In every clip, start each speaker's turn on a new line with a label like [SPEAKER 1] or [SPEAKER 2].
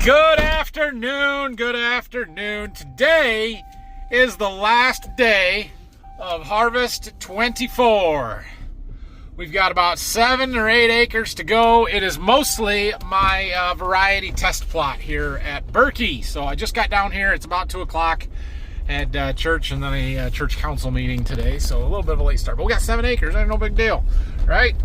[SPEAKER 1] Good afternoon, good afternoon. Today is the last day of Harvest 24. We've got about 7 or 8 acres to go. It is mostly my variety test plot here at Berkey. So I just got down here. It's about 2 o'clock. Had church and then a church council meeting today. So a little bit of a late start. But we got 7 acres. Ain't no big deal, right?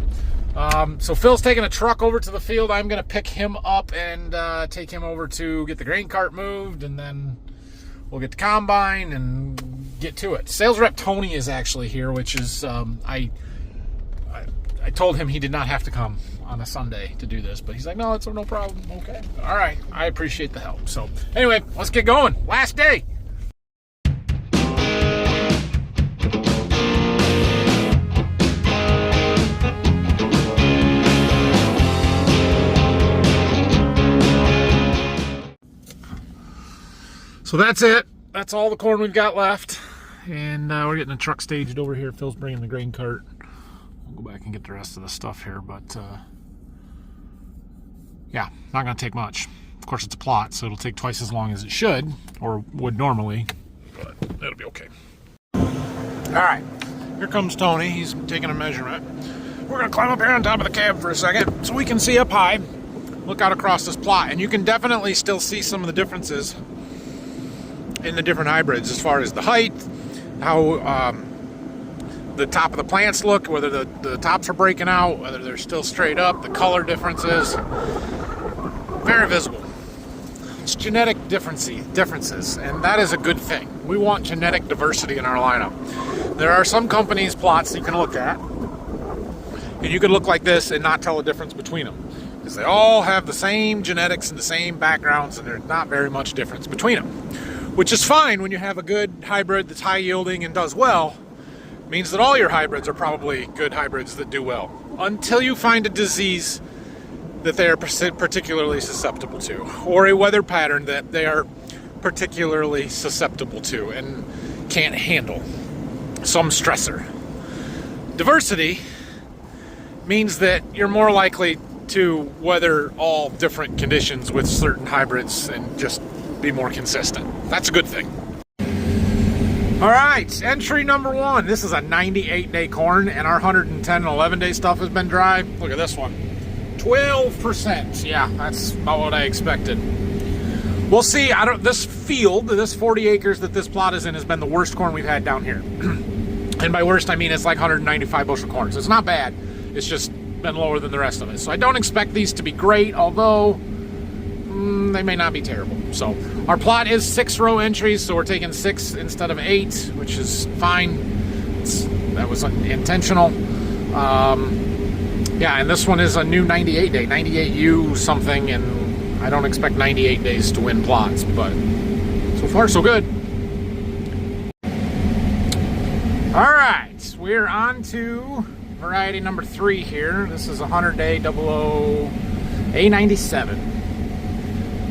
[SPEAKER 1] So Phil's taking a truck over to the field. I'm going to pick him up and take him over to get the grain cart moved. And then we'll get the combine and get to it. Sales rep Tony is actually here, which is, I told him he did not have to come on a Sunday to do this, but he's like, no, it's no problem. Okay. All right. I appreciate the help. So anyway, let's get going. Last day. So that's it. That's all the corn we've got left. And we're getting the truck staged over here. Phil's bringing the grain cart. We'll go back and get the rest of the stuff here. But, yeah, not going to take much. Of course, it's a plot, so it'll take twice as long as it should, or would normally. But it'll be okay. All right. Here comes Tony. He's taking a measurement. We're going to climb up here on top of the cab for a second so we can see up high. Look out across this plot. And you can definitely still see some of the differences in the different hybrids as far as the height, how the top of the plants look, whether the tops are breaking out, whether they're still straight up, the color differences, very visible. It's genetic differences, and that is a good thing. We want genetic diversity in our lineup. There are some companies' plots you can look at, and you can look like this and not tell the difference between them, because they all have the same genetics and the same backgrounds, and there's not very much difference between them. Which is fine when you have a good hybrid that's high yielding and does well. It means that all your hybrids are probably good hybrids that do well. Until you find a disease that they are particularly susceptible to, or a weather pattern that they are particularly susceptible to and can't handle. Some stressor. Diversity means that you're more likely to weather all different conditions with certain hybrids and just be more consistent. That's a good thing. All right, entry number 1. This is a 98-day corn, and our 110 and 11-day stuff has been dry. Look at this one. 12%. Yeah, that's about what I expected. We'll see. This field, this 40 acres that this plot is in, has been the worst corn we've had down here. And by worst, I mean it's like 195 bushel corn. So it's not bad. It's just been lower than the rest of it. So I don't expect these to be great, although they may not be terrible. So our plot is 6-row entries, so we're taking 6 instead of 8, which is fine. That was intentional. Yeah, and this one is a new 98-day, 98U something, and I don't expect 98 days to win plots, but so far so good. All right, we're on to variety number 3 here. This is a 100-day 00 A97.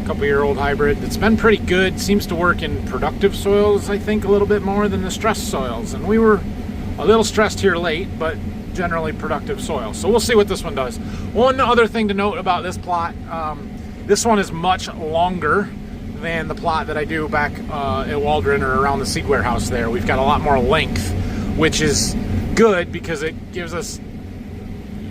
[SPEAKER 1] Couple-year-old hybrid that's been pretty good. Seems to work in productive soils, I think, a little bit more than the stressed soils. And we were a little stressed here late, but generally productive soil. So we'll see what this one does. One other thing to note about this plot, this one is much longer than the plot that I do back at Waldron or around the seed warehouse there. We've got a lot more length, which is good because it gives us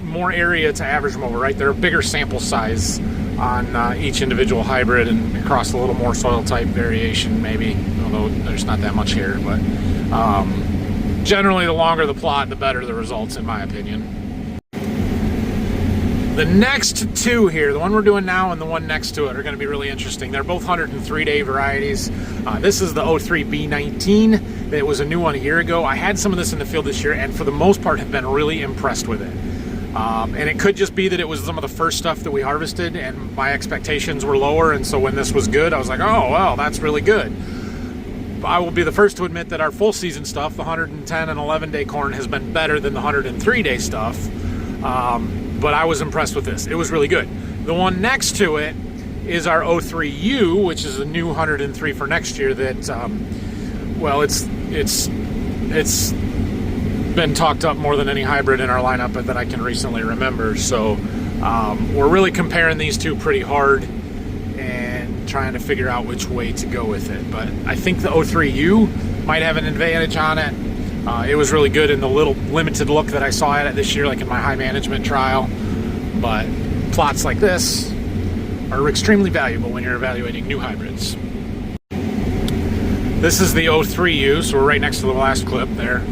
[SPEAKER 1] more area to average them over, right? They're a bigger sample size on each individual hybrid and across a little more soil type variation maybe, although there's not that much here, but generally the longer the plot, the better the results in my opinion. The next 2 here, the one we're doing now and the one next to it, are going to be really interesting. They're both 103-day varieties. This is the 03 B19. It was a new one a year ago. I had some of this in the field this year and for the most part have been really impressed with it. And it could just be that it was some of the first stuff that we harvested and my expectations were lower, and so when this was good, I was like, oh, well, that's really good. I will be the first to admit that our full season stuff, the 110 and 11-day corn, has been better than the 103-day stuff, but I was impressed with this. It was really good. The one next to it is our 03U, which is a new 103 for next year that, well, it's been talked up more than any hybrid in our lineup that I can recently remember. So we're really comparing these two pretty hard. and trying to figure out which way to go with it. But I think the 03U might have an advantage on it. It was really good in the little limited look that I saw at it this year, like in my high management trial. But plots like this are extremely valuable when you're evaluating new hybrids. This is the 03U, so we're right next to the last clip there.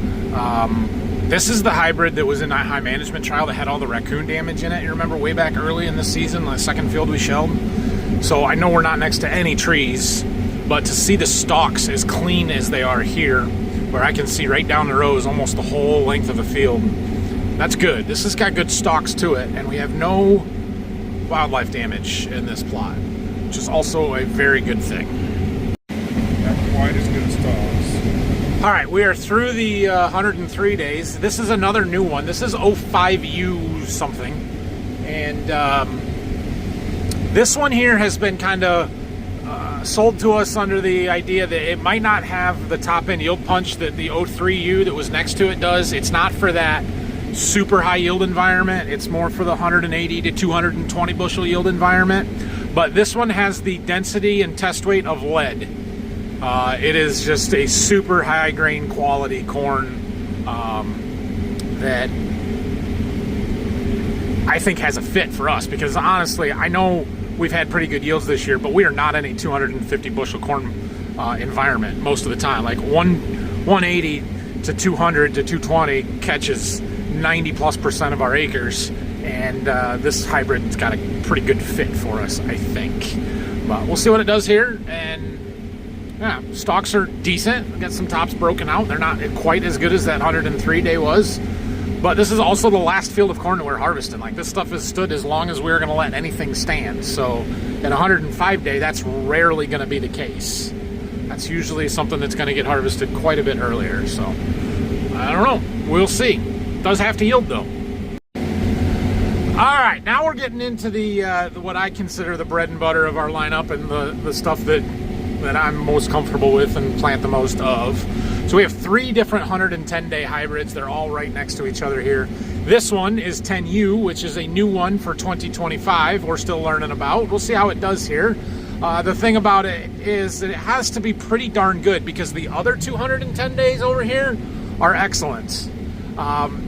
[SPEAKER 1] This is the hybrid that was in that high management trial that had all the raccoon damage in it. You remember way back early in the season, the second field we shelled? So I know we're not next to any trees, but to see the stalks as clean as they are here, where I can see right down the rows almost the whole length of the field, that's good. This has got good stalks to it, and we have no wildlife damage in this plot, which is also a very good thing.
[SPEAKER 2] Not quite as good as stalks.
[SPEAKER 1] All right, we are through the 103 days. This is another new one. This is 05U something. And this one here has been kind of sold to us under the idea that it might not have the top end yield punch that the 03U that was next to it does. It's not for that super high yield environment. It's more for the 180 to 220 bushel yield environment. But this one has the density and test weight of lead. It is just a super high grain quality corn that I think has a fit for us, because honestly, I know we've had pretty good yields this year, but we are not in a 250 bushel corn environment most of the time. Like 180 to 200 to 220 catches 90+% of our acres, and this hybrid's got a pretty good fit for us, I think. But we'll see what it does here. And yeah, stalks are decent. We got some tops broken out. They're not quite as good as that 103 day was, but this is also the last field of corn that we're harvesting. Like, this stuff has stood as long as we're going to let anything stand. So at 105 day, that's rarely going to be the case. That's usually something that's going to get harvested quite a bit earlier. So I don't know. We'll see. It does have to yield though. All right, now we're getting into the what I consider the bread and butter of our lineup, and the stuff that I'm most comfortable with and plant the most of. So we have 3 different 110-day hybrids. They're all right next to each other here. This one is 10U, which is a new one for 2025. We're still learning about. We'll see how it does here. The thing about it is that it has to be pretty darn good, because the other 210 days over here are excellent.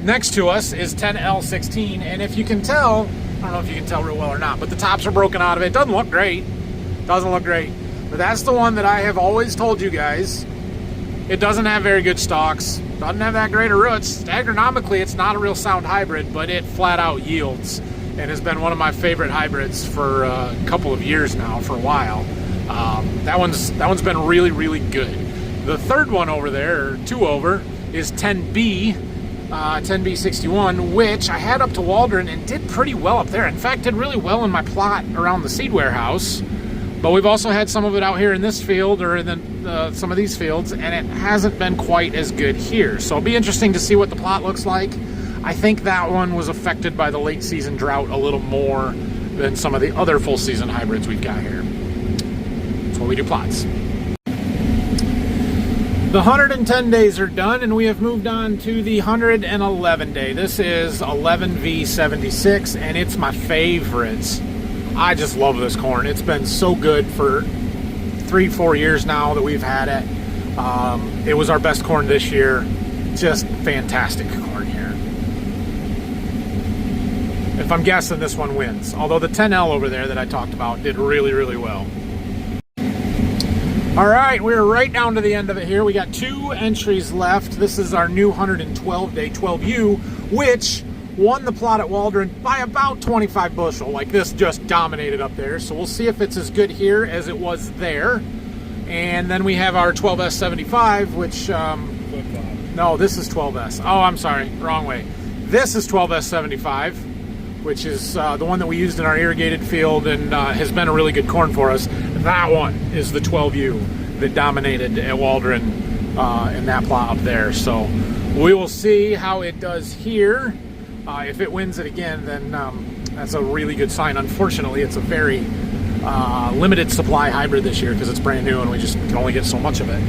[SPEAKER 1] Next to us is 10L16, and if you can tell, I don't know if you can tell real well or not, but the tops are broken out of it. It doesn't look great. Doesn't look great. But that's the one that I have always told you guys. It doesn't have very good stalks, doesn't have that great of roots. Agronomically, it's not a real sound hybrid, but it flat out yields, and has been one of my favorite hybrids for a couple of years now, for a while. That one's been really, really good. The third one over there, or 2 over, is 10B, 10B61, which I had up to Waldron and did pretty well up there. In fact, did really well in my plot around the seed warehouse. But we've also had some of it out here in this field, or in some of these fields, and it hasn't been quite as good here. So it'll be interesting to see what the plot looks like. I think that one was affected by the late season drought a little more than some of the other full season hybrids we've got here. That's what we do plots. The 110 days are done, and we have moved on to the 111 day. This is 11V76, and it's my favorite. I just love this corn. It's been so good for 3-4 years now that we've had it. It was our best corn this year. Just fantastic corn here. If I'm guessing, this one wins. Although the 10L over there that I talked about did really, really well. All right, we're right down to the end of it here. We got 2 entries left. This is our new 112-day 12U, which won the plot at Waldron by about 25 bushel. Like, this just dominated up there. So we'll see if it's as good here as it was there. And then we have our 12S75, which, no, this is 12S. Oh, I'm sorry, wrong way. This is 12S75, which is the one that we used in our irrigated field and has been a really good corn for us. That one is the 12U that dominated at Waldron in that plot up there. So we will see how it does here. If it wins it again, then that's a really good sign. Unfortunately, it's a very limited supply hybrid this year because it's brand new and we just can only get so much of it.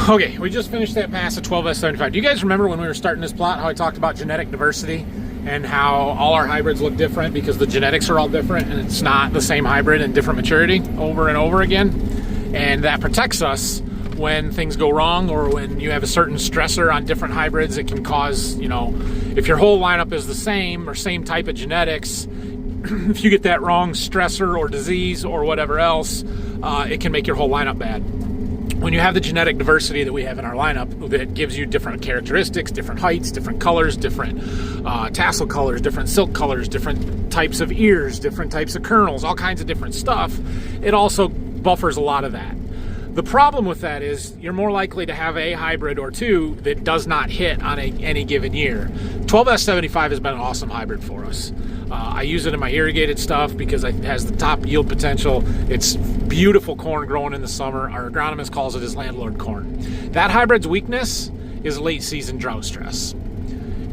[SPEAKER 1] Okay, we just finished that pass at 12S75. Do you guys remember when we were starting this plot how I talked about genetic diversity and how all our hybrids look different because the genetics are all different and it's not the same hybrid in different maturity over and over again. And that protects us when things go wrong, or when you have a certain stressor on different hybrids. It can cause, you know, if your whole lineup is the same or same type of genetics, if you get that wrong stressor or disease or whatever else, it can make your whole lineup bad. When you have the genetic diversity that we have in our lineup, that gives you different characteristics, different heights, different colors, different tassel colors, different silk colors, different types of ears, different types of kernels, all kinds of different stuff, it also buffers a lot of that. The problem with that is you're more likely to have a hybrid or two that does not hit on any given year. 12S75 has been an awesome hybrid for us. I use it in my irrigated stuff because it has the top yield potential. It's beautiful corn growing in the summer. Our agronomist calls it his landlord corn. That hybrid's weakness is late season drought stress.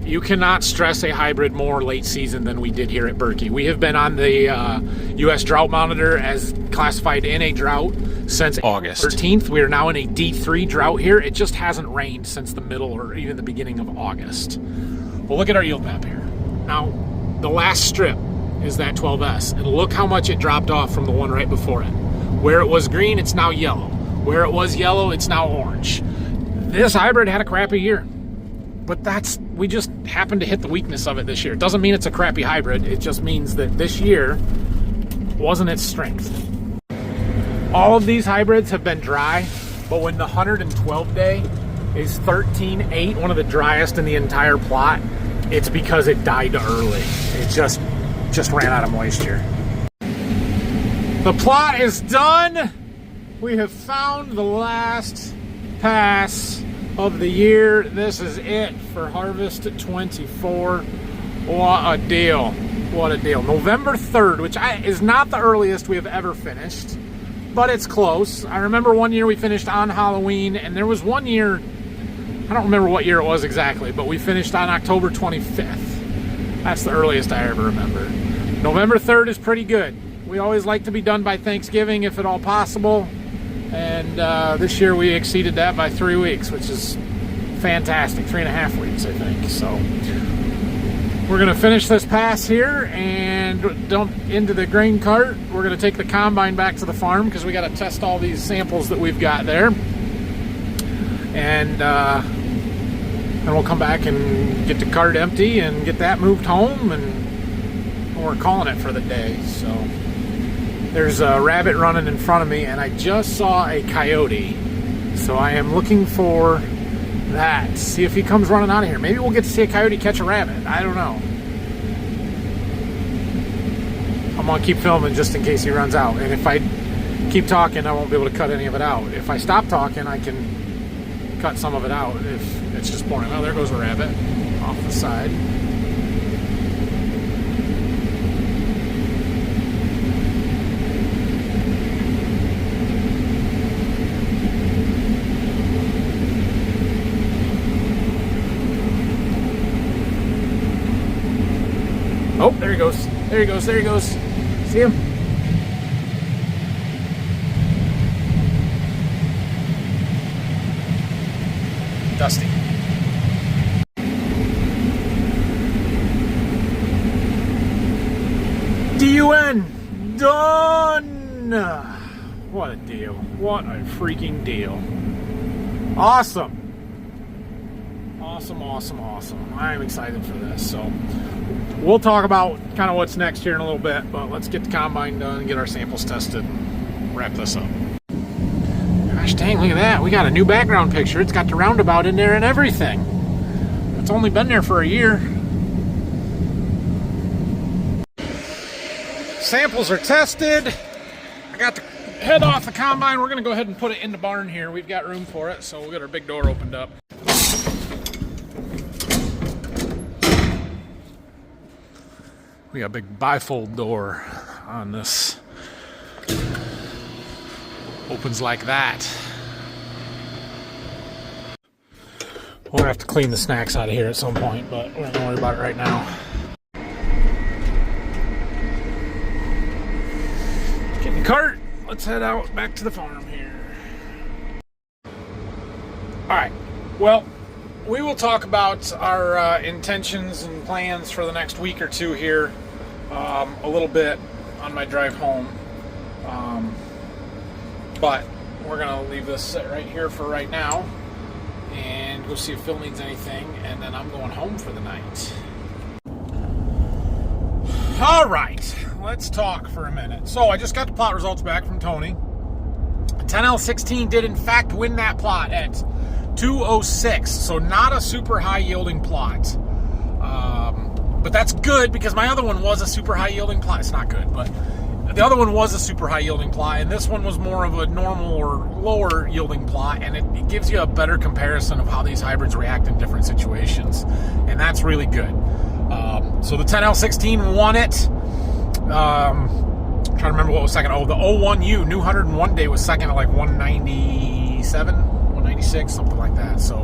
[SPEAKER 1] You cannot stress a hybrid more late season than we did here at Berkey. We have been on the U.S. Drought Monitor as classified in a drought since
[SPEAKER 2] August
[SPEAKER 1] 13th. We are now in a D3 drought here. It just hasn't rained since the middle or even the beginning of August. Well, look at our yield map here. Now, the last strip is that 12S, and look how much it dropped off from the one right before it. Where it was green, it's now yellow. Where it was yellow, it's now orange. This hybrid had a crappy year, but we just happened to hit the weakness of it this year. It doesn't mean it's a crappy hybrid. It just means that this year wasn't its strength. All of these hybrids have been dry, but when the 112 day is 13.8, one of the driest in the entire plot, it's because it died early. It just ran out of moisture. The plot is done. We have found the last pass of the year. This is it for harvest 24. What a deal. What a deal. November 3rd, which is not the earliest we have ever finished, but it's close. I remember one year we finished on Halloween, and there was one year, I don't remember what year it was exactly, but we finished on October 25th. That's the earliest I ever remember. November 3rd is pretty good. We always like to be done by Thanksgiving if at all possible. And this year we exceeded that by 3 weeks, which is fantastic. 3.5 weeks, I think. So we're going to finish this pass here and dump into the grain cart. We're going to take the combine back to the farm because we got to test all these samples that we've got there. And we'll come back and get the cart empty and get that moved home, and we're calling it for the day. So there's a rabbit running in front of me, and I just saw a coyote. So I am looking for that. See if he comes running out of here. Maybe we'll get to see a coyote catch a rabbit. I don't know. I'm going to keep filming just in case he runs out. And if I keep talking, I won't be able to cut any of it out. If I stop talking, I can cut some of it out if it's just boring. Oh, there goes a rabbit off the side. Oh, there he goes. There he goes. There he goes. See him? Dusty. DUN! Done! What a deal. What a freaking deal. Awesome. Awesome, awesome, awesome. I'm excited for this. So we'll talk about kind of what's next here in a little bit, but let's get the combine done and get our samples tested and wrap this up. Gosh dang, look at that. We got a new background picture. It's got the roundabout in there and everything. It's only been there for a year. Samples are tested. I got the head off the combine. We're going to go ahead and put it in the barn here. We've got room for it, so we'll get our big door opened up. We got a big bifold door on this. Opens like that. We'll have to clean the snacks out of here at some point, but we're not going to worry about it right now. Get in the cart. Let's head out back to the farm here. Alright, well, we will talk about our intentions and plans for the next week or two here a little bit on my drive home. But we're going to leave this set right here for right now and go see if Phil needs anything, and then I'm going home for the night. All right, let's talk for a minute. So I just got the plot results back from Tony. 10L16 did in fact win that plot at 206, so not a super high yielding plot. But that's good because my other one was a super high yielding plot. It's not good, but the other one was a super high yielding plot, and this one was more of a normal or lower yielding plot, and it gives you a better comparison of how these hybrids react in different situations, and that's really good. So the 10L16 won it. Trying to remember what was second. Oh, the 01U new 101 day was second at like 197, 196, something like that. So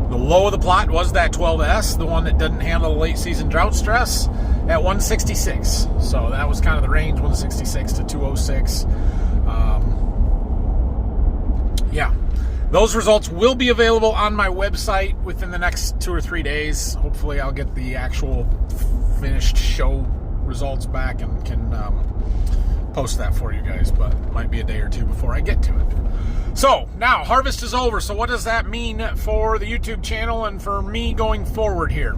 [SPEAKER 1] the low of the plot was that 12S, the one that doesn't handle the late season drought stress, at 166. So that was kind of the range, 166 to 206. Yeah. Those results will be available on my website within the next 2 or 3 days. Hopefully I'll get the actual finished show results back and can post that for you guys, but it might be a day or two before I get to it. So now harvest is over. So what does that mean for the YouTube channel and for me going forward here?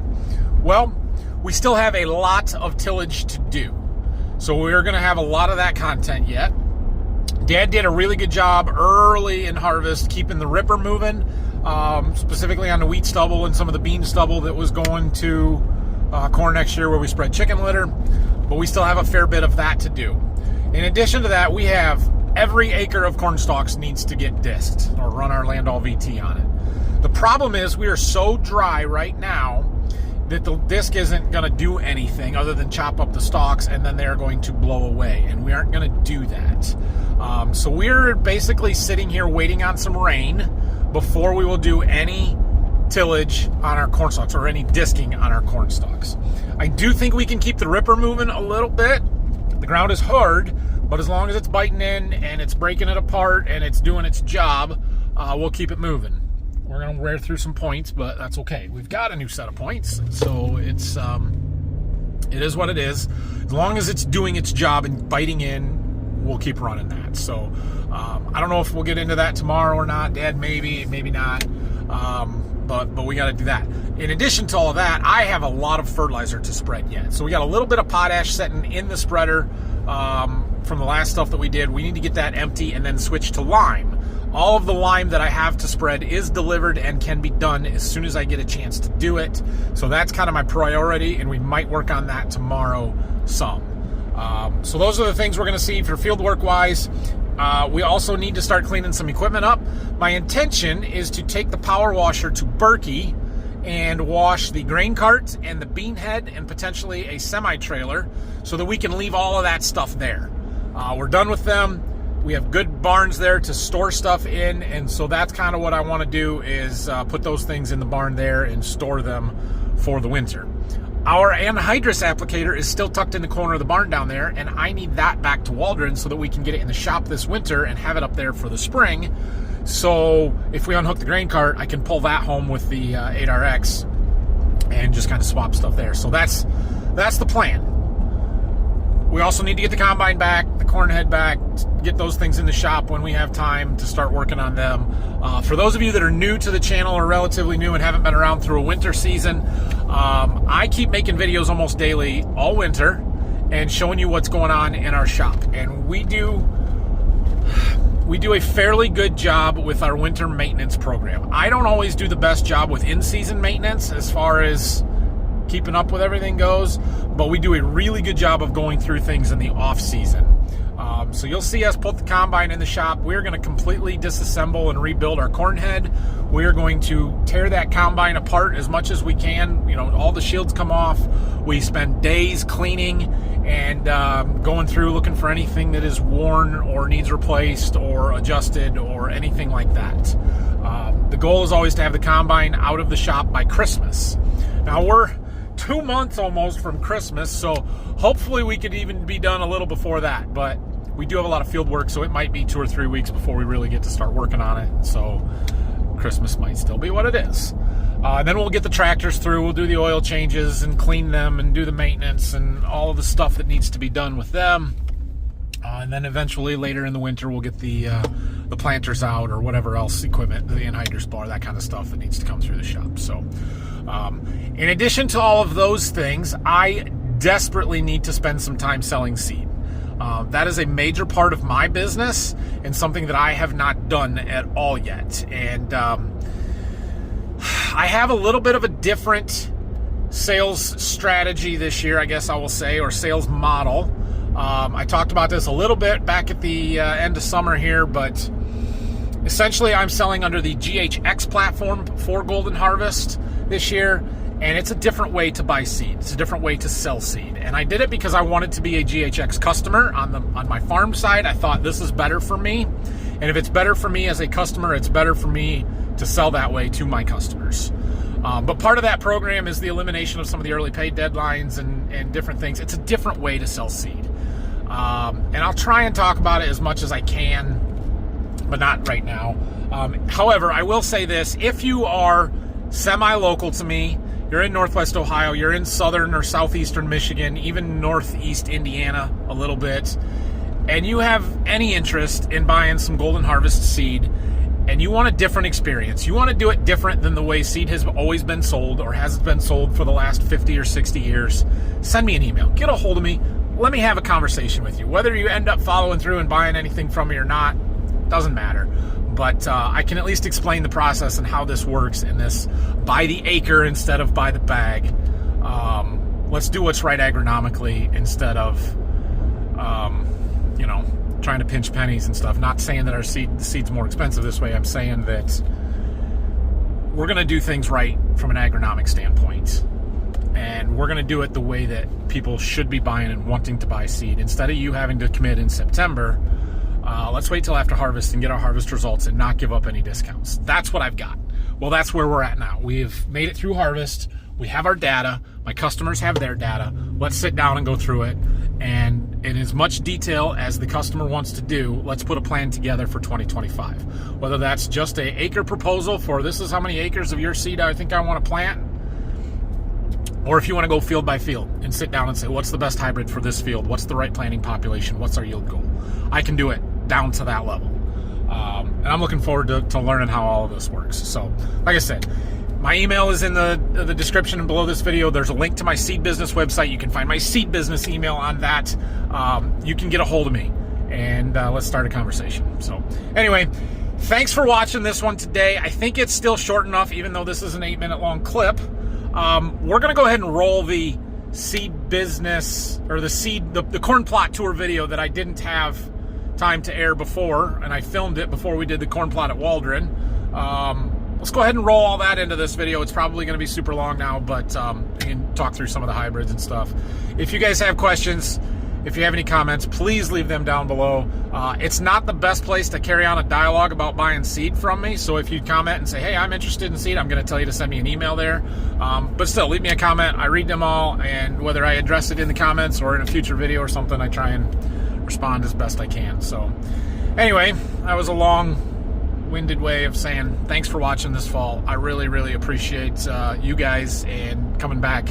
[SPEAKER 1] Well, we still have a lot of tillage to do. So we're going to have a lot of that content yet. Dad did a really good job early in harvest keeping the ripper moving, specifically on the wheat stubble and some of the bean stubble that was going to corn next year where we spread chicken litter, but we still have a fair bit of that to do. In addition to that, we have every acre of corn stalks needs to get disked or run our Landall VT on it. The problem is we are so dry right now that the disc isn't going to do anything other than chop up the stalks, and then they're going to blow away, and we aren't going to do that. So we're basically sitting here waiting on some rain before we will do any tillage on our corn stalks or any disking on our corn stalks. I do think we can keep the ripper moving a little bit. The ground is hard, but as long as it's biting in and it's breaking it apart and it's doing its job, we'll keep it moving. We're going to wear through some points, but that's okay. We've got a new set of points, so it is what it is. As long as it's doing its job and biting in, we'll keep running that. So I don't know if we'll get into that tomorrow or not. Dad, maybe not. But we got to do that. In addition to all of that, I have a lot of fertilizer to spread yet. So we got a little bit of potash sitting in the spreader from the last stuff that we did. We need to get that empty and then switch to lime. All of the lime that I have to spread is delivered and can be done as soon as I get a chance to do it. So that's kind of my priority, and we might work on that tomorrow some. So those are the things we're going to see for field work wise. We also need to start cleaning some equipment up. My intention is to take the power washer to Berkey and wash the grain cart and the bean head and potentially a semi-trailer so that we can leave all of that stuff there. We're done with them. We have good barns there to store stuff in, and so that's kind of what I want to do is put those things in the barn there and store them for the winter. Our anhydrous applicator is still tucked in the corner of the barn down there, and I need that back to Waldron so that we can get it in the shop this winter and have it up there for the spring. So if we unhook the grain cart, I can pull that home with the 8RX and just kind of swap stuff there. So that's the plan. We also need to get the combine back, the corn head back, get those things in the shop when we have time to start working on them. For those of you that are new to the channel or relatively new and haven't been around through a winter season, I keep making videos almost daily all winter and showing you what's going on in our shop. And we do a fairly good job with our winter maintenance program. I don't always do the best job with in-season maintenance as far as keeping up with everything goes, but we do a really good job of going through things in the off season. So you'll see us put the combine in the shop. We're going to completely disassemble and rebuild our corn head. We're going to tear that combine apart as much as we can. You know, all the shields come off. We spend days cleaning and going through looking for anything that is worn or needs replaced or adjusted or anything like that. The goal is always to have the combine out of the shop by Christmas. Now we're 2 months almost from Christmas, so hopefully we could even be done a little before that, but we do have a lot of field work, so it might be 2 or 3 weeks before we really get to start working on it. So Christmas might still be what it is. And then we'll get the tractors through. We'll do the oil changes and clean them and do the maintenance and all of the stuff that needs to be done with them. And then eventually later in the winter, we'll get the planters out or whatever else equipment, the anhydrous bar, that kind of stuff that needs to come through the shop. So in addition to all of those things, I desperately need to spend some time selling seed. That is a major part of my business and something that I have not done at all yet. And I have a little bit of a different sales strategy this year, I guess I will say, or sales model. I talked about this a little bit back at the end of summer here, but essentially I'm selling under the GHX platform for Golden Harvest this year, and it's a different way to buy seed. It's a different way to sell seed. And I did it because I wanted to be a GHX customer on my farm side. I thought this is better for me. And if it's better for me as a customer, it's better for me to sell that way to my customers. But part of that program is the elimination of some of the early pay deadlines and different things. It's a different way to sell seed. And I'll try and talk about it as much as I can, but not right now. However, I will say this. If you are semi-local to me, you're in Northwest Ohio, you're in southern or southeastern Michigan, even northeast Indiana a little bit, and you have any interest in buying some Golden Harvest seed, and you want a different experience, you want to do it different than the way seed has always been sold or has been sold for the last 50 or 60 years, send me an email. Get a hold of me. Let me have a conversation with you. Whether you end up following through and buying anything from me or not, doesn't matter. But I can at least explain the process and how this works in this by the acre instead of by the bag. Let's do what's right agronomically instead of, trying to pinch pennies and stuff. Not saying that the seed's more expensive this way. I'm saying that we're going to do things right from an agronomic standpoint. And we're going to do it the way that people should be buying and wanting to buy seed. Instead of you having to commit in September, let's wait till after harvest and get our harvest results and not give up any discounts. That's what I've got. Well, that's where we're at now. We've made it through harvest. We have our data. My customers have their data. Let's sit down and go through it. And in as much detail as the customer wants to do, let's put a plan together for 2025. Whether that's just an acre proposal for this is how many acres of your seed I think I want to plant, or if you want to go field by field and sit down and say, what's the best hybrid for this field? What's the right planting population? What's our yield goal? I can do it down to that level. And I'm looking forward to learning how all of this works. So, like I said, my email is in the description below this video. There's a link to my seed business website. You can find my seed business email on that. You can get a hold of me, and let's start a conversation. So, anyway, thanks for watching this one today. I think it's still short enough, even though this is an 8-minute long clip. We're going to go ahead and roll the seed business, or the corn plot tour video that I didn't have time to air before, and I filmed it before we did the corn plot at Waldron. Let's go ahead and roll all that into this video. It's probably going to be super long now, but we can talk through some of the hybrids and stuff. If you guys have questions, if you have any comments, please leave them down below. It's not the best place to carry on a dialogue about buying seed from me, so if you comment and say, hey, I'm interested in seed, I'm going to tell you to send me an email there. But still, leave me a comment. I read them all, and whether I address it in the comments or in a future video or something, I try and respond as best I can. So anyway, that was a long-winded way of saying thanks for watching this fall. I really, really appreciate you guys and coming back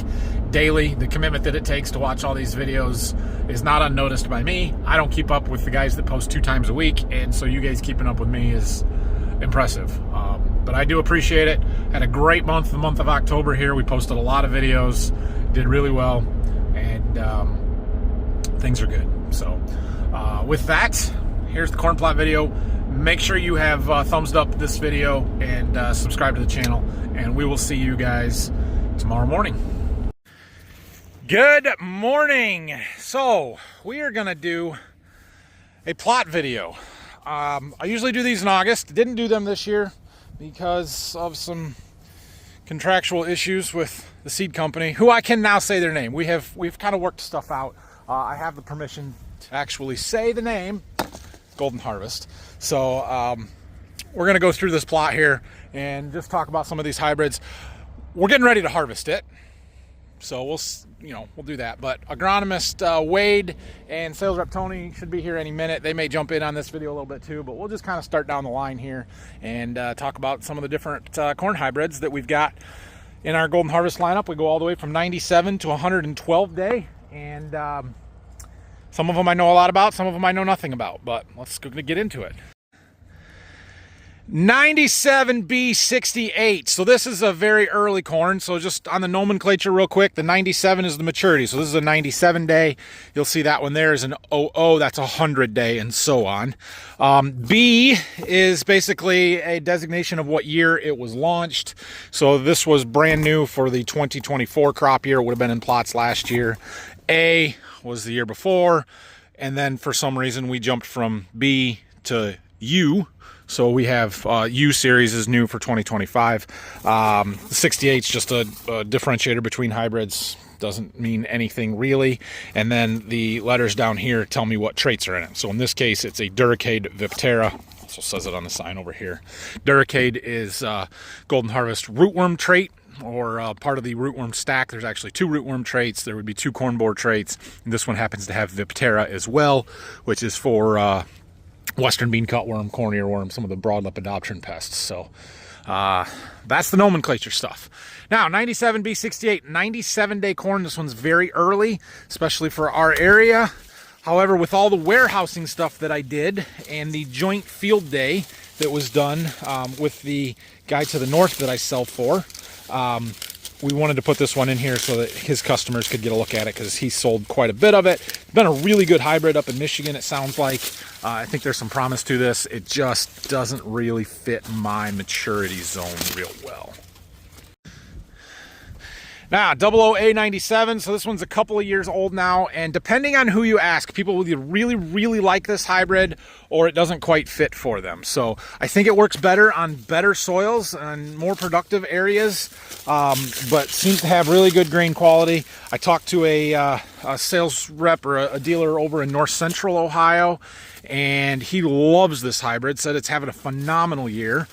[SPEAKER 1] daily. The commitment that it takes to watch all these videos is not unnoticed by me. I don't keep up with the guys that post 2 times a week, and so you guys keeping up with me is impressive. But I do appreciate it. Had a great month, the month of October here. We posted a lot of videos, did really well, and things are good. So with that, here's the corn plot video. Make sure you have thumbs up this video and subscribe to the channel, and we will see you guys tomorrow morning. Good morning. So we are gonna do a plot video. I usually do these in August. Didn't do them this year because of some contractual issues with the seed company, who I can now say their name. We've kind of worked stuff out. I have the permission to actually say the name, Golden Harvest. So we're going to go through this plot here and just talk about some of these hybrids. We're getting ready to harvest it, so we'll we'll do that. But agronomist Wade and sales rep Tony should be here any minute. They may jump in on this video a little bit too, but we'll just kind of start down the line here and talk about some of the different corn hybrids that we've got in our Golden Harvest lineup. We go all the way from 97 to 112 day, and some of them I know a lot about, some of them I know nothing about, but let's get into it. 97B68. So this is a very early corn. So just on the nomenclature real quick, the 97 is the maturity. So this is a 97 day. You'll see that one there is an 00. That's a 100 day, and so on. B is basically a designation of what year it was launched. So this was brand new for the 2024 crop year. It would have been in plots last year. A was the year before. And then for some reason we jumped from B to U. So we have U series is new for 2025. 68 is just a differentiator between hybrids. Doesn't mean anything really. And then the letters down here tell me what traits are in it. So in this case, it's a Duracade Viptera. Also says it on the sign over here. Duracade is Golden Harvest rootworm trait, or part of the rootworm stack. There's actually 2 rootworm traits. There would be 2 corn borer traits. And this one happens to have Viptera as well, which is for Western bean cutworm, corn earworm, some of the broadleaf adoption pests. So that's the nomenclature stuff. Now, 97B68, 97-day corn. This one's very early, especially for our area. However, with all the warehousing stuff that I did and the joint field day that was done with the guy to the north that I sell for, we wanted to put this one in here so that his customers could get a look at it, because he sold quite a bit of it. It's been a really good hybrid up in Michigan, it sounds like. I think there's some promise to this. It just doesn't really fit my maturity zone real well. Now, 00A97, so this one's a couple of years old now, and depending on who you ask, people will either really, really like this hybrid or it doesn't quite fit for them. So I think it works better on better soils and more productive areas, but seems to have really good grain quality. I talked to a sales rep or a dealer over in north central Ohio, and he loves this hybrid, said it's having a phenomenal year.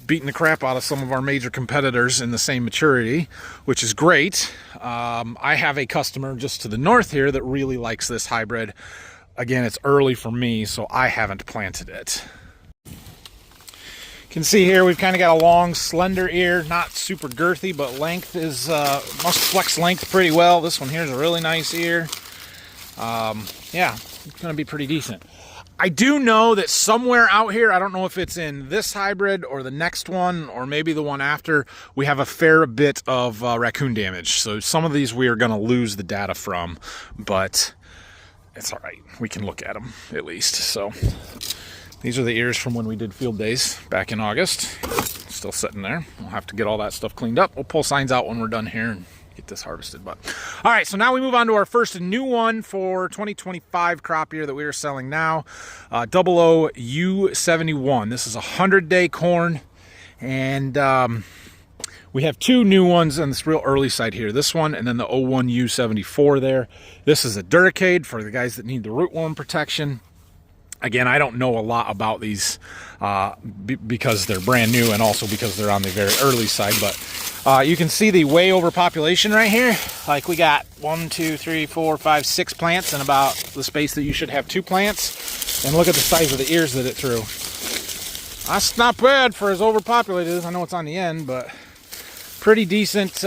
[SPEAKER 1] Beating the crap out of some of our major competitors in the same maturity, which is great. I have a customer just to the north here that really likes this hybrid. Again, it's early for me, so I haven't planted it. You can see here we've kind of got a long, slender ear, not super girthy, but length is must flex length pretty well. This one here is a really nice ear. Yeah, it's going to be pretty decent. I do know that somewhere out here, I don't know if it's in this hybrid or the next one or maybe the one after, we have a fair bit of raccoon damage. So some of these we are going to lose the data from, but it's all right. We can look at them at least. So these are the ears from when we did field days back in August. Still sitting there. We'll have to get all that stuff cleaned up. We'll pull signs out when we're done here and get this harvested. But all right, so now we move on to our first new one for 2025 crop year that we are selling now. 00U71. This is a 100-day corn, and we have 2 new ones on this real early side here. This one and then the 01U74 there. This is a Duracade for the guys that need the rootworm protection. Again, I don't know a lot about these because they're brand new, and also because they're on the very early side, but you can see the way overpopulation right here. Like, we got 1, 2, 3, 4, 5, 6 plants in about the space that you should have 2 plants. And look at the size of the ears that it threw. That's not bad for as overpopulated as. I know it's on the end, but pretty decent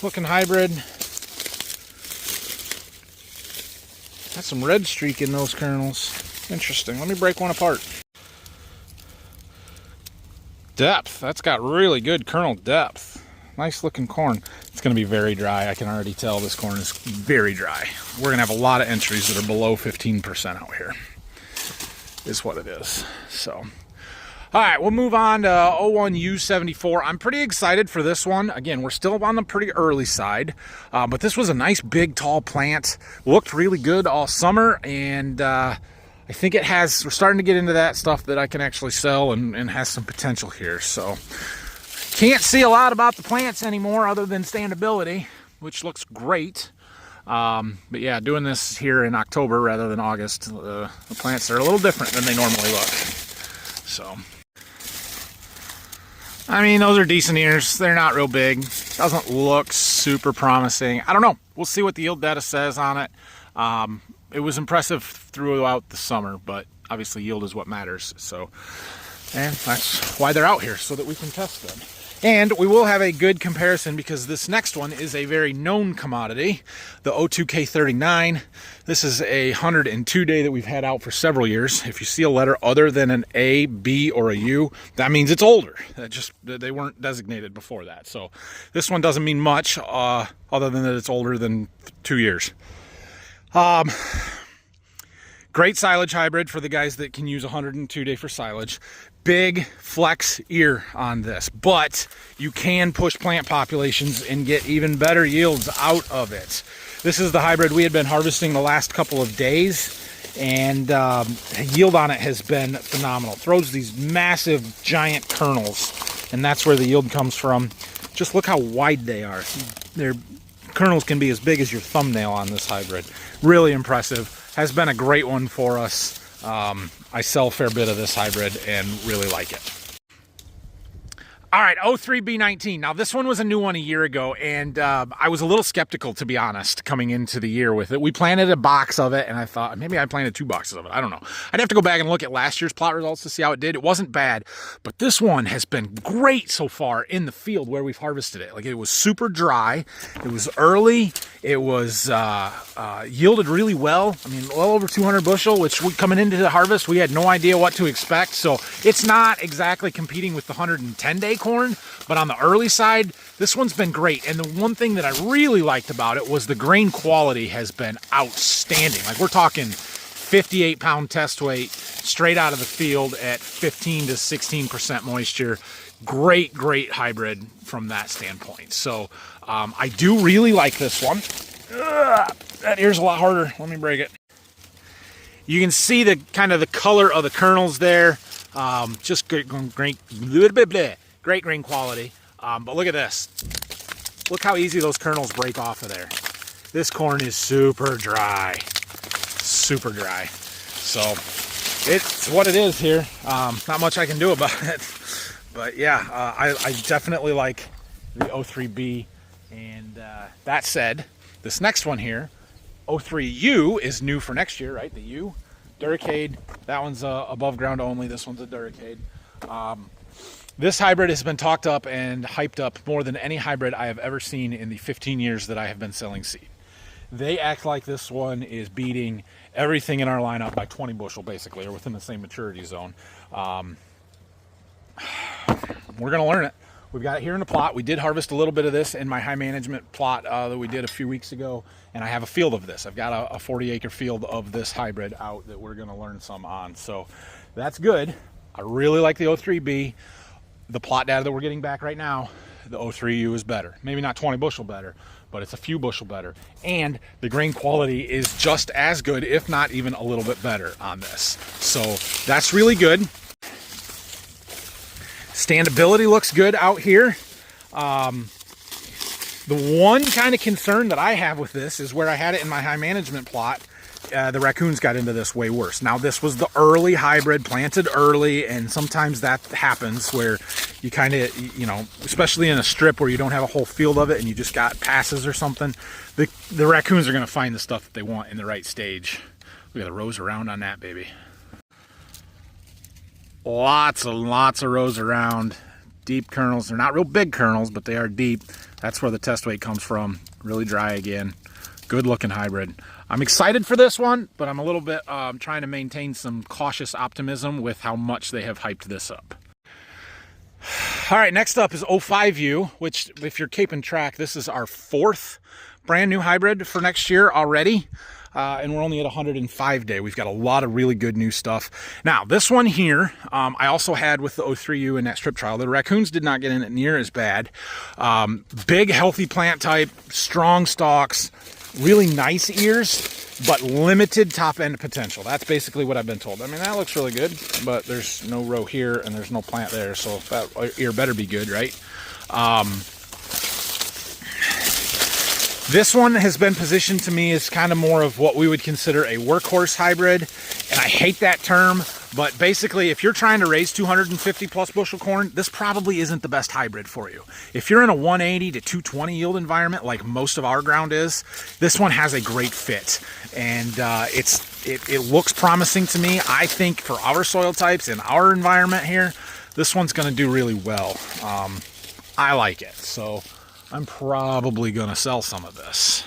[SPEAKER 1] looking hybrid. Got some red streak in those kernels. Interesting. Let me break one apart. Depth. That's got really good kernel depth. Nice looking corn. It's going to be very dry. I can already tell this corn is very dry. We're going to have a lot of entries that are below 15% out here, is what it is. So, all right, we'll move on to 01U74. I'm pretty excited for this one. Again, we're still on the pretty early side, but this was a nice, big, tall plant. Looked really good all summer, and I think it has, we're starting to get into that stuff that I can actually sell and has some potential here. So, can't see a lot about the plants anymore other than standability, which looks great. But yeah, doing this here in October rather than August, the plants are a little different than they normally look. So, I mean, those are decent ears. They're not real big. Doesn't look super promising. I don't know. We'll see what the yield data says on it. It was impressive throughout the summer, but obviously yield is what matters. So, and that's why they're out here, so that we can test them. And we will have a good comparison because this next one is a very known commodity, the 02K39. This is a 102 day that we've had out for several years. If you see a letter other than an A, B, or a U, that means it's older. They weren't designated before that. So this one doesn't mean much other than that it's older than 2 years. Great silage hybrid for the guys that can use 102 day for silage. Big flex ear on this, but you can push plant populations and get even better yields out of it. This is the hybrid we had been harvesting the last couple of days, and yield on it has been phenomenal. Throws these massive giant kernels, and that's where the yield comes from. Just look how wide they are. Their kernels can be as big as your thumbnail on this hybrid. Really impressive. Has been a great one for us. I sell a fair bit of this hybrid and really like it. All right, 03B19. Now, this one was a new one a year ago, and I was a little skeptical, to be honest, coming into the year with it. We planted a box of it, and I thought maybe I planted 2 boxes of it. I don't know. I'd have to go back and look at last year's plot results to see how it did. It wasn't bad, but this one has been great so far in the field where we've harvested it. Like, it was super dry. It was early. It was yielded really well. I mean, well over 200 bushel, which coming into the harvest, we had no idea what to expect. So it's not exactly competing with the 110-day corn, but on the early side, this one's been great. And the one thing that I really liked about it was the grain quality has been outstanding. Like, we're talking 58-pound test weight straight out of the field at 15 to 16% moisture. Great hybrid from that standpoint. So I do really like this one. That ear's a lot harder. Let me break it. You can see the kind of the color of the kernels there. Just great grain quality. But look at this. Look how easy those kernels break off of there. This corn is super dry. Super dry. So it's what it is here. Not much I can do about it. But yeah, I definitely like the 03B. And that said, this next one here, 03U, is new for next year, right? The U, Duracade. That one's above ground only. This one's a Duracade. This hybrid has been talked up and hyped up more than any hybrid I have ever seen in the 15 years that I have been selling seed. They act like this one is beating everything in our lineup by 20 bushel, basically, or within the same maturity zone. We're going to learn it. We've got it here in the plot. We did harvest a little bit of this in my high management plot that we did a few weeks ago, and I have a field of this. I've got a 40-acre field of this hybrid out that we're going to learn some on. So that's good. I really like the 03B. The plot data that we're getting back right now, the 03U is better. Maybe not 20 bushel better, but it's a few bushel better. And the grain quality is just as good, if not even a little bit better on this. So that's really good. Standability looks good out here. The one kind of concern that I have with this is where I had it in my high management plot. The raccoons got into this way worse. Now, this was the early hybrid, planted early, and sometimes that happens where you kind of, you know, especially in a strip where you don't have a whole field of it and you just got passes or something, the raccoons are going to find the stuff that they want in the right stage. We got the rows around on that baby. Lots of rows around. Deep kernels. They're not real big kernels, but they are deep. That's where the test weight comes from. Really dry again. Good looking hybrid. I'm excited for this one, but I'm a little bit trying to maintain some cautious optimism with how much they have hyped this up. All right, next up is 05U, which, if you're keeping track, this is our 4th brand new hybrid for next year already. And we're only at 105 day. We've got a lot of really good new stuff. Now, this one here, I also had with the 03U in that strip trial. The raccoons did not get in it near as bad. Big, healthy plant type, strong stalks, really nice ears, but limited top end potential. That's basically what I've been told. I mean, that looks really good, but there's no row here and there's no plant there, so that ear better be good, right? This one has been positioned to me as kind of more of what we would consider a workhorse hybrid, and I hate that term, But basically, if you're trying to raise 250 plus bushel corn, this probably isn't the best hybrid for you. If you're in a 180 to 220 yield environment, like most of our ground is, this one has a great fit. And it looks promising to me. I think for our soil types and our environment here, this one's going to do really well. I like it. So I'm probably going to sell some of this.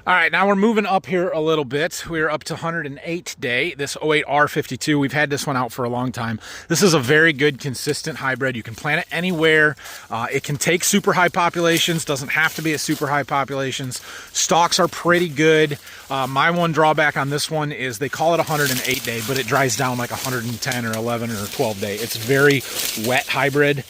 [SPEAKER 1] All right, now we're moving up here a little bit. We're up to 108 day, this 08R52. We've had this one out for a long time. This is a very good, consistent hybrid. You can plant it anywhere. It can take super high populations, doesn't have to be at super high populations. Stalks are pretty good. My one drawback on this one is they call it 108 day, but it dries down like 110 or 11 or 12 day. It's very wet hybrid.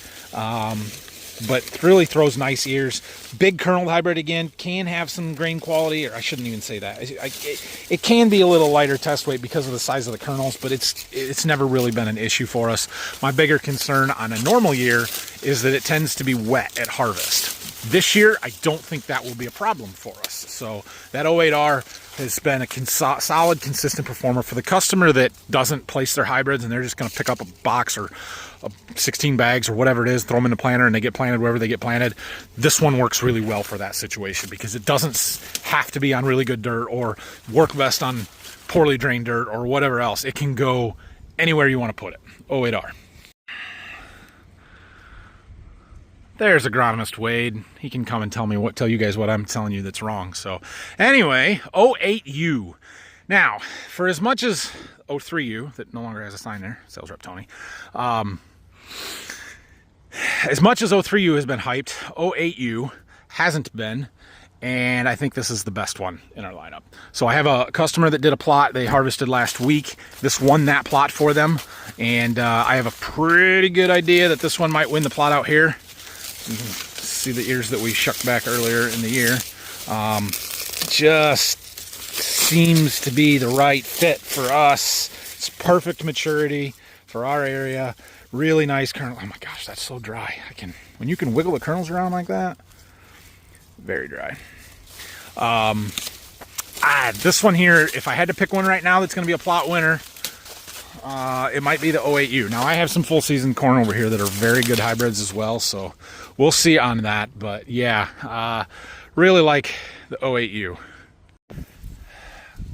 [SPEAKER 1] But really throws nice ears. Big kerneled hybrid again, can have some grain quality, or I shouldn't even say that. It can be a little lighter test weight because of the size of the kernels, but it's never really been an issue for us. My bigger concern on a normal year is that it tends to be wet at harvest. This year, I don't think that will be a problem for us. So that 08R has been a solid, consistent performer for the customer that doesn't place their hybrids and they're just going to pick up a box or 16 bags or whatever it is, throw them in the planter and they get planted wherever they get planted. This one works really well for that situation because it doesn't have to be on really good dirt or work best on poorly drained dirt or whatever else. It can go anywhere you want to put it. 08R. There's agronomist Wade. He can come and tell you guys what I'm telling you that's wrong. So anyway, 08U. Now, for as much as 03U, that no longer has a sign there, sales rep Tony, as much as 03U has been hyped, 08U hasn't been, and I think this is the best one in our lineup. So I have a customer that did a plot they harvested last week. This won that plot for them, and I have a pretty good idea that this one might win the plot out here. You can see the ears that we shucked back earlier in the year. Just seems to be the right fit for us. It's perfect maturity for our area. Really nice kernel. Oh my gosh, that's so dry. When you can wiggle the kernels around like that, very dry. This one here, if I had to pick one right now that's going to be a plot winner, it might be the 08U. Now I have some full season corn over here that are very good hybrids as well, so we'll see on that. But yeah, really like the 08U.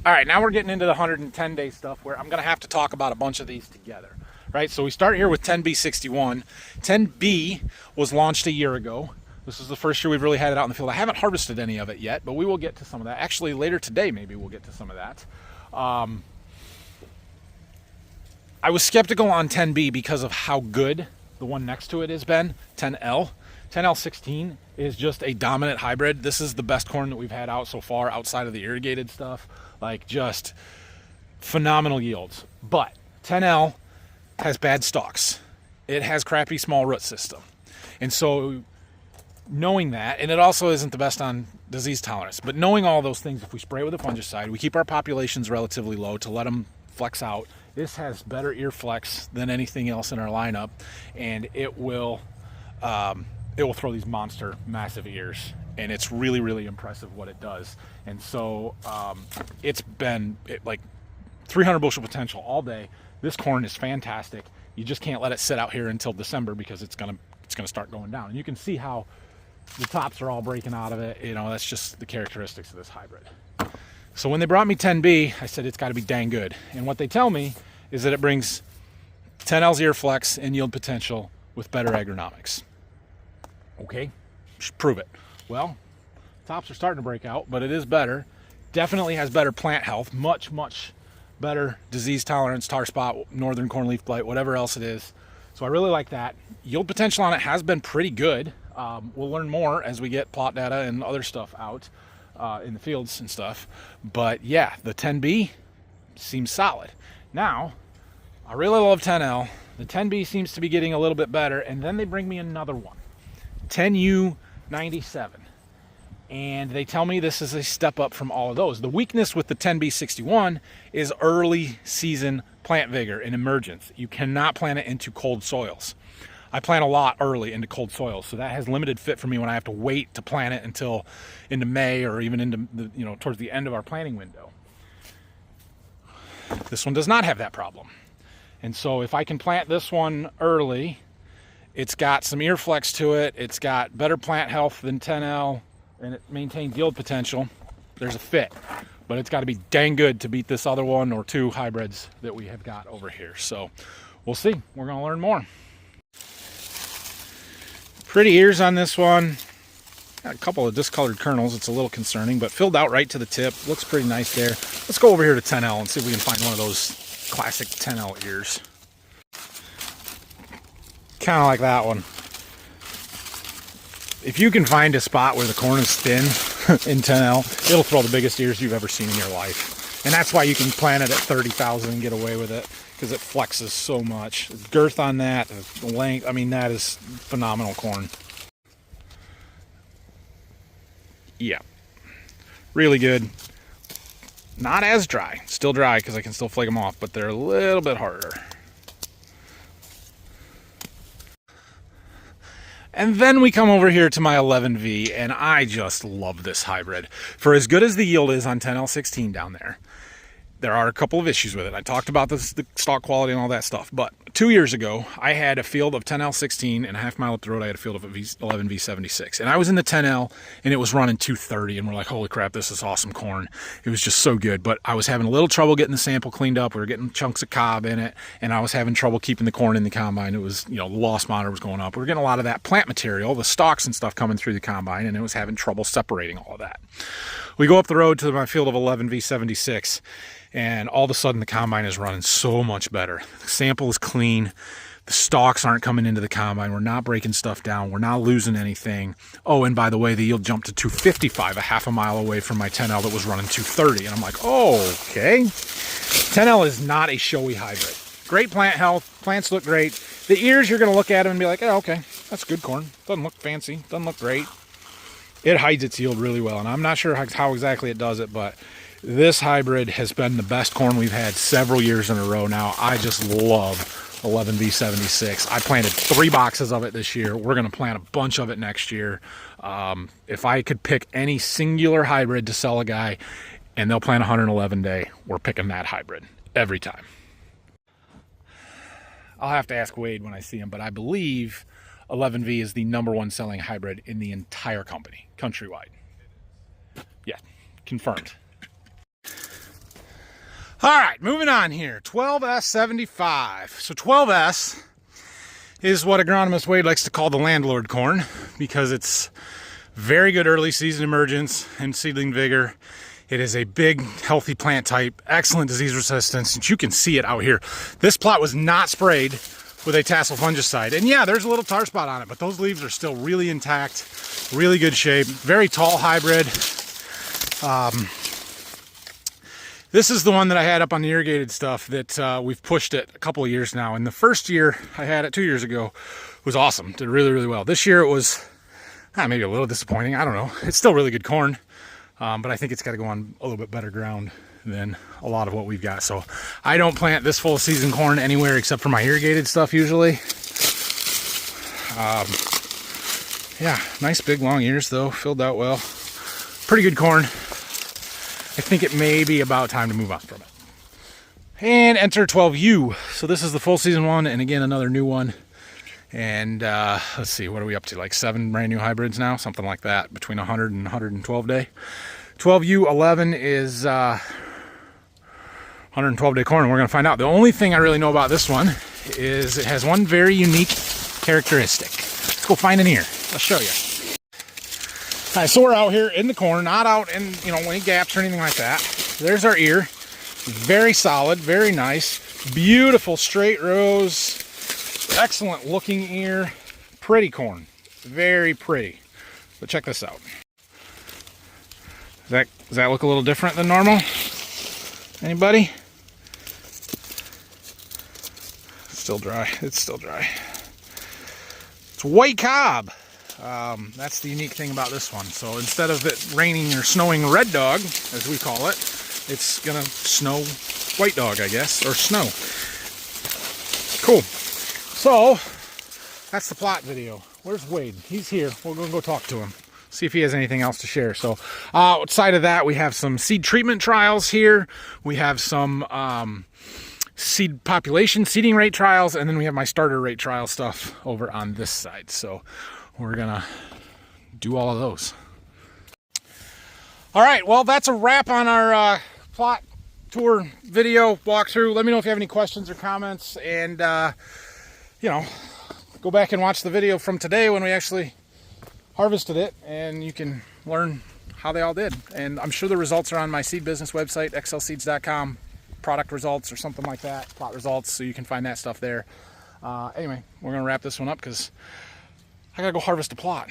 [SPEAKER 1] All right, now we're getting into the 110 day stuff where I'm going to have to talk about a bunch of these together. Right, so we start here with 10B61. 10B was launched a year ago. This is the first year we've really had it out in the field. I haven't harvested any of it yet, but we will get to some of that. Actually, later today, maybe we'll get to some of that. I was skeptical on 10B because of how good the one next to it has been, 10L. 10L16 is just a dominant hybrid. This is the best corn that we've had out so far outside of the irrigated stuff. Like, just phenomenal yields. But 10L has bad stalks. It has crappy small root system. And so knowing that, and it also isn't the best on disease tolerance, but knowing all those things, if we spray with a fungicide, we keep our populations relatively low to let them flex out. This has better ear flex than anything else in our lineup, and it will throw these monster massive ears, and it's really, really impressive what it does. And so it's been like 300 bushel potential all day. This corn is fantastic. You just can't let it sit out here until December because it's gonna start going down. And you can see how the tops are all breaking out of it. You know, that's just the characteristics of this hybrid. So when they brought me 10B, I said it's got to be dang good. And what they tell me is that it brings 10L's ear flex and yield potential with better agronomics. Okay, should prove it. Well, tops are starting to break out, but it is better. Definitely has better plant health, much, much better disease tolerance, tar spot, northern corn leaf blight, whatever else it is. So I really like that. Yield potential on it has been pretty good. We'll learn more as we get plot data and other stuff out in the fields and stuff. But yeah, the 10B seems solid. Now, I really love 10L. The 10B seems to be getting a little bit better, and then they bring me another one, 10U97. And they tell me this is a step up from all of those. The weakness with the 10B61 is early season plant vigor and emergence. You cannot plant it into cold soils. I plant a lot early into cold soils, so that has limited fit for me when I have to wait to plant it until into May or even into towards the end of our planting window. This one does not have that problem. And so if I can plant this one early, it's got some ear flex to it, it's got better plant health than 10L, and it maintains yield potential, there's a fit. But it's got to be dang good to beat this other one or two hybrids that we have got over here. So we'll see. We're going to learn more. Pretty ears on this one. Got a couple of discolored kernels. It's a little concerning, but filled out right to the tip. Looks pretty nice there. Let's go over here to 10L and see if we can find one of those classic 10L ears. Kind of like that one. If you can find a spot where the corn is thin in 10L, it'll throw the biggest ears you've ever seen in your life. And that's why you can plant it at 30,000 and get away with it, because it flexes so much. The girth on that, the length, I mean, that is phenomenal corn. Yeah, really good. Not as dry, still dry because I can still flake them off, but they're a little bit harder. And then we come over here to my 11V, and I just love this hybrid. For as good as the yield is on 10L16 down there, there are a couple of issues with it. I talked about this, the stock quality and all that stuff, but 2 years ago, I had a field of 10L16, and a half mile up the road, I had a field of 11V76. And I was in the 10L, and it was running 230, and we're like, holy crap, this is awesome corn. It was just so good, but I was having a little trouble getting the sample cleaned up. We were getting chunks of cob in it, and I was having trouble keeping the corn in the combine. It was, you know, the loss monitor was going up. We were getting a lot of that plant material, the stalks and stuff coming through the combine, and it was having trouble separating all of that. We go up the road to my field of 11V76, and all of a sudden the combine is running so much better. The sample is clean. The stalks aren't coming into the combine. We're not breaking stuff down. We're not losing anything. Oh, and by the way, the yield jumped to 255, a half a mile away from my 10L that was running 230. And I'm like, oh, okay. 10L is not a showy hybrid. Great plant health. Plants look great. The ears, you're going to look at them and be like, oh, okay, that's good corn. Doesn't look fancy. Doesn't look great. It hides its yield really well. And I'm not sure how exactly it does it, but this hybrid has been the best corn we've had several years in a row now. I just love 11V76. I planted 3 boxes of it this year. We're going to plant a bunch of it next year. If I could pick any singular hybrid to sell a guy and they'll plant 111 day, we're picking that hybrid every time. I'll have to ask Wade when I see him, but I believe 11V is the #1 selling hybrid in the entire company, countrywide. Yeah, confirmed. All right, moving on here. 12S75. So 12S is what agronomist Wade likes to call the landlord corn, because it's very good early season emergence and seedling vigor. It is a big, healthy plant type, excellent disease resistance, and you can see it out here. This plot was not sprayed with a tassel fungicide. And yeah, there's a little tar spot on it, but those leaves are still really intact, really good shape, very tall hybrid. This is the one that I had up on the irrigated stuff that we've pushed it a couple of years now. And the first year I had it 2 years ago was awesome. Did really, really well. This year it was maybe a little disappointing. I don't know. It's still really good corn, but I think it's got to go on a little bit better ground than a lot of what we've got. So I don't plant this full season corn anywhere except for my irrigated stuff usually. Yeah, nice big long ears though, filled out well. Pretty good corn. I think it may be about time to move on from it. And enter 12U. So this is the full season one, and again, another new one. And let's see, what are we up to? Like 7 brand new hybrids now, something like that, between 100 and 112 day. 12U11 is 112 day corn, and we're gonna find out. The only thing I really know about this one is it has one very unique characteristic. Let's go find an ear. I'll show you. All right, so we're out here in the corn, not out in, you know, any gaps or anything like that. There's our ear. Very solid, very nice. Beautiful straight rows. Excellent looking ear. Pretty corn. Very pretty. But check this out. Does that look a little different than normal? Anybody? Still dry. It's still dry. It's white cob. That's the unique thing about this one. So instead of it raining or snowing red dog, as we call it, it's gonna snow white dog, I guess, or snow. Cool. So that's the plot video. Where's Wade? He's here. We're gonna go talk to him. see if he has anything else to share. So outside of that, we have some seed treatment trials here. We have some seed population seeding rate trials, and then we have my starter rate trial stuff over on this side. So we're gonna do all of those. All right, well, that's a wrap on our plot tour video walkthrough. Let me know if you have any questions or comments, and you know, go back and watch the video from today when we actually harvested it, and you can learn how they all did. And I'm sure the results are on my seed business website, xlseeds.com, product results or something like that, plot results, so you can find that stuff there. Anyway, we're gonna wrap this one up because I gotta go harvest a plot.